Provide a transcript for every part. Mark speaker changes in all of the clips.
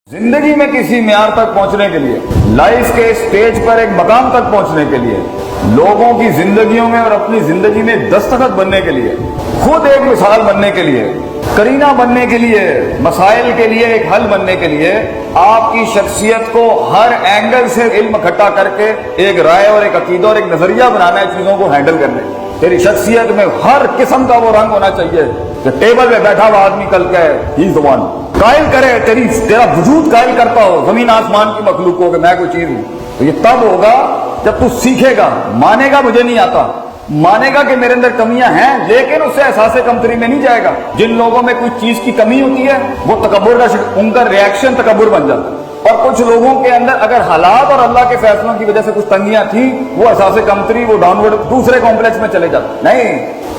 Speaker 1: जिंदगी में किसी म्यार तक पहुंचने के लिए, लाइफ के स्टेज पर एक मकाम तक पहुंचने के लिए, लोगों की जिंदगियों में और अपनी जिंदगी में दस्तखत बनने के लिए, खुद एक मिसाल बनने के लिए, करीना बनने के लिए, मसाइल के लिए एक हल बनने के लिए, आपकी शख्सियत को हर एंगल से इल्म इकट्ठा करके एक राय और एक अकीदा और एक नजरिया बनाना है चीजों को हैंडल करने। तेरी शख्सियत में हर किस्म का वो रंग होना चाहिए कि टेबल पे बैठा हुआ आदमी कल के ही इज द वन कायल करे, तेरा वजूद कायल करता हो जमीन आसमान की मखलूक हो कि मैं कोई चीज हूं। तो ये तब होगा जब तू सीखेगा, मानेगा मुझे नहीं आता, मानेगा कि मेरे अंदर कमियां हैं, लेकिन उससे एहसास कमतरी में नहीं जाएगा। जिन लोगों में कुछ चीज की कमी होती है वो तकब्बुर का उनका रिएक्शन तकब्बुर बन जाता है। और कुछ लोगों के अंदर अगर हालात और अल्लाह के फैसलों की वजह से कुछ तंगियां थी, वो एहसास कमतरी, वो डाउनवर्ड दूसरे कॉम्प्लेक्स में चले जाते। नहीं,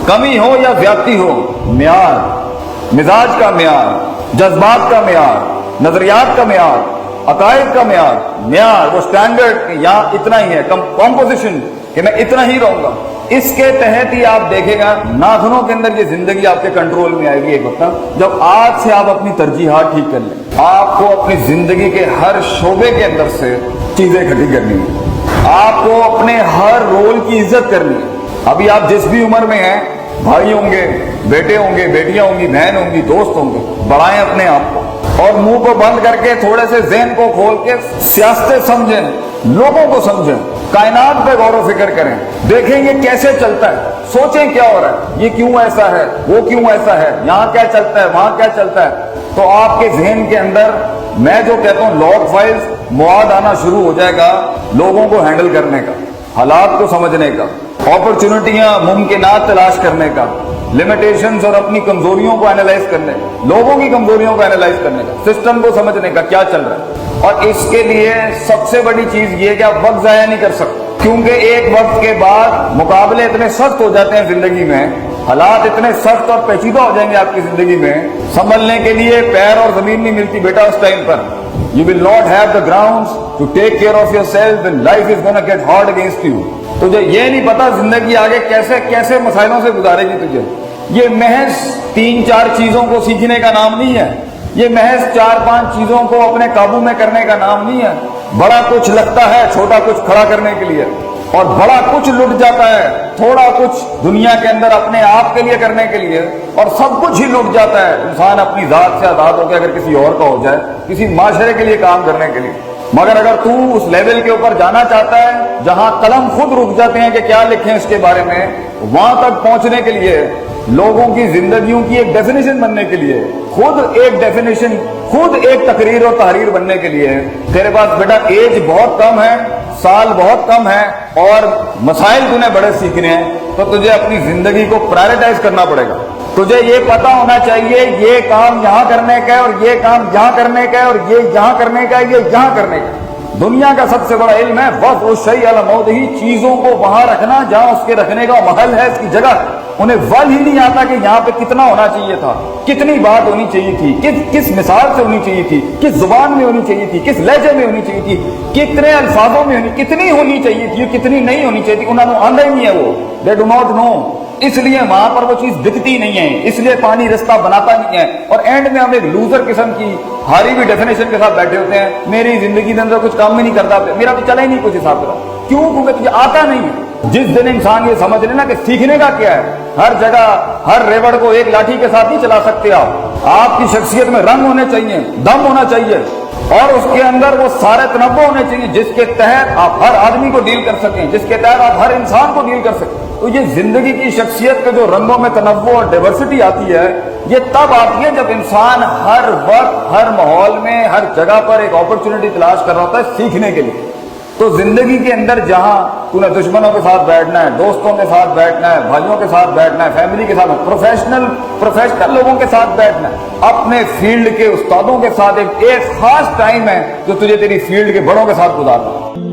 Speaker 1: कमी हो या ज्यादती हो, म्यार, मिजाज का म्यार, जज्बात का म्यार, नजरियात का म्यार, अकायद का म्यार वो स्टैंडर्ड या इतना ही है, कॉम्पोजिशन कि मैं इतना ही रहूंगा, इसके तहत ही आप देखेगा नाखूनों के अंदर ये जिंदगी आपके कंट्रोल में आएगी। एक वक्त जब आज से आप अपनी तरजीहात ठीक कर लें, आपको अपनी जिंदगी के हर शोबे के अंदर से चीजें इकट्ठी करनी है, आपको अपने हर रोल की इज्जत करनी है। अभी आप जिस भी उम्र में हैं, भाई होंगे, बेटे होंगे, बेटियां होंगी, बहन होंगी, दोस्त होंगे, बढ़ाएं अपने आप को और मुंह को बंद करके थोड़े से ज़हन को खोल के सियासतें समझें, लोगों को समझें, कायनात पे गौर व फिक्र करें, देखेंगे कैसे चलता है, सोचें क्या हो रहा है, ये क्यों ऐसा है, वो क्यों ऐसा है, यहाँ क्या चलता है, वहां क्या चलता है। तो आपके ज़हन के अंदर मैं जो कहता हूँ लॉग फाइल्स मवाद आना शुरू हो जाएगा, लोगों को हैंडल करने का, हालात को समझने का, अपॉर्चुनिटियां मुमकिनात तलाश करने का, लिमिटेशंस और अपनी कमजोरियों को एनालाइज करने, लोगों की कमजोरियों को एनालाइज करने का, सिस्टम को समझने का क्या चल रहा है। और इसके लिए सबसे बड़ी चीज ये कि आप वक्त जाया नहीं कर सकते, क्योंकि एक वक्त के बाद मुकाबले इतने सख्त हो जाते हैं जिंदगी में, हालात इतने सख्त और पेचीदा हो जाएंगे आपकी जिंदगी में, संभलने के लिए पैर और जमीन नहीं मिलती बेटा उस टाइम पर। You will not have the grounds to take care of yourself when life is gonna get hard against you. तुझे ये नहीं पता जिंदगी आगे कैसे कैसे मसाइलों से गुजारेगी तुझे। ये महज 3-4 चीजों को सीखने का नाम नहीं है, ये महज 4-5 चीजों को अपने काबू में करने का नाम नहीं है। बड़ा कुछ लगता है छोटा कुछ खड़ा करने के लिए, और बड़ा कुछ लुट जाता है थोड़ा कुछ दुनिया के अंदर अपने आप के लिए करने के लिए, और सब कुछ ही लुट जाता है इंसान अपनी जात से आजाद होकर अगर किसी और का हो जाए, किसी माशरे के लिए काम करने के लिए। मगर अगर तू उस लेवल के ऊपर जाना चाहता है जहां कलम खुद रुक जाते हैं कि क्या लिखें इसके बारे में, वहां तक पहुंचने के लिए, लोगों की जिंदगियों की एक डेफिनेशन बनने के लिए, खुद एक डेफिनेशन, खुद एक तकरीर और तहरीर बनने के लिए, तेरे पास बेटा एज बहुत कम है, साल बहुत कम है और मसाइल तूने बड़े सीखने हैं, तो तुझे अपनी जिंदगी को प्रायोरिटाइज करना पड़ेगा। तुझे ये पता होना चाहिए ये काम यहां करने का है और ये काम यहां करने का है और ये यहां करने का है, ये यहां करने का है। दुनिया का सबसे बड़ा इल्म है वक़्त और शै अला मौदिही, चीजों को वहां रखना जहां उसके रखने का महल है, इसकी जगह। उन्हें वल ही नहीं आता कि यहाँ पे कितना होना चाहिए था, कितनी बात होनी चाहिए थी, किस मिसाल से होनी चाहिए थी, किस जुबान में होनी चाहिए थी, किस लहजे में होनी चाहिए थी, कितने अल्फाजों में होनी, कितनी होनी चाहिए थी, कितनी नहीं होनी चाहिए थी। उन्होंने आंधा ही नहीं है वो, दे डू नॉट नो, इसलिए वहां पर वो चीज दिखती नहीं है, इसलिए पानी रास्ता बनाता नहीं है। और एंड में हम एक लूजर किस्म की हारी भी डेफिनेशन के साथ बैठे होते हैं, मेरी जिंदगी के अंदर कुछ काम ही नहीं करता, मेरा तो चला ही नहीं कुछ हिसाब का। क्यों? क्योंकि तुझे आता नहीं है। जिस दिन इंसान ये समझ लेना कि सीखने का क्या है, हर जगह हर रेवड़ को एक लाठी के साथ नहीं चला सकते आप। आपकी शख्सियत में रंग होने चाहिए, दम होना चाहिए, और उसके अंदर वो सारे तनव्वुर होने चाहिए जिसके तहत आप हर आदमी को डील कर सकें, जिसके तहत आप हर इंसान को डील कर सकें। तो ये जिंदगी की शख्सियत के जो रंगों में तनव्वुर और डाइवर्सिटी आती है, ये तब आती है जब इंसान हर वक्त, हर माहौल में, हर जगह पर एक अपॉर्चुनिटी तलाश कर रहा होता है सीखने के लिए। तो जिंदगी के अंदर जहां तूने दुश्मनों के साथ बैठना है, दोस्तों के साथ बैठना है, भाइयों के साथ बैठना है, फैमिली के साथ, प्रोफेशनल लोगों के साथ बैठना है, अपने फील्ड के उस्तादों के साथ एक खास टाइम है जो तुझे तेरी फील्ड के बड़ों के साथ गुजारना है।